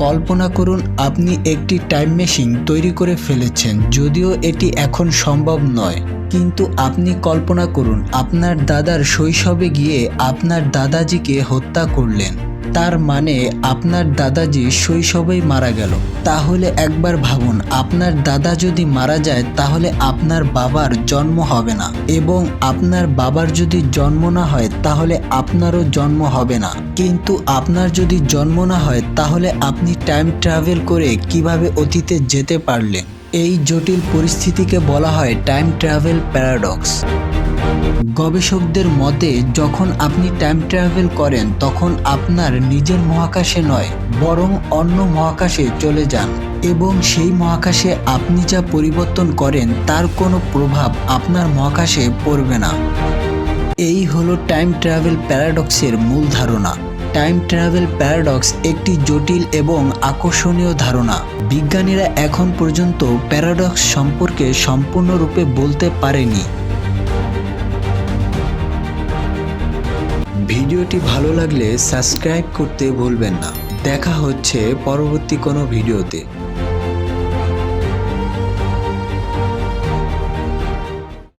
কল্পনা করুন আপনি একটি টাইম মেশিন তৈরি করে ফেলেছেন, যদিও এটি এখন সম্ভব নয়। কিন্তু আপনি কল্পনা করুন আপনার দাদার শৈশবে গিয়ে আপনার দাদাজিকে হত্যা করলেন। তার মানে আপনার দাদাজি শৈশবেই মারা গেল। তাহলে একবার ভাবুন, আপনার দাদা যদি মারা যায় তাহলে আপনার বাবার জন্ম হবে না, এবং আপনার বাবার যদি জন্ম না হয় তাহলে আপনারও জন্ম হবে না। কিন্তু আপনার যদি জন্ম না হয় তাহলে আপনি টাইম ট্রাভেল করে কিভাবে অতীতে যেতে পারলেন? এই জটিল পরিস্থিতিকে বলা হয় টাইম ট্রাভেল প্যারাডক্স। গবেষকদের মতে যখন আপনি টাইম ট্রাভেল করেন তখন আপনার নিজের মহাকাশে নয়, বরং অন্য মহাকাশে চলে যান, এবং সেই মহাকাশে আপনি যা পরিবর্তন করেন তার কোনো প্রভাব আপনার মহাকাশে পড়বে না। এই হলো টাইম ট্রাভেল প্যারাডক্সের মূল ধারণা। টাইম ট্রাভেল প্যারাডক্স একটি জটিল এবং আকর্ষণীয় ধারণা। বিজ্ঞানীরা এখন পর্যন্ত প্যারাডক্স সম্পর্কে সম্পূর্ণরূপে বলতে পারেনি। ভিডিওটি ভালো লাগলে সাবস্ক্রাইব করতে ভুলবেন না। দেখা হচ্ছে পরবর্তী কোনো ভিডিওতে।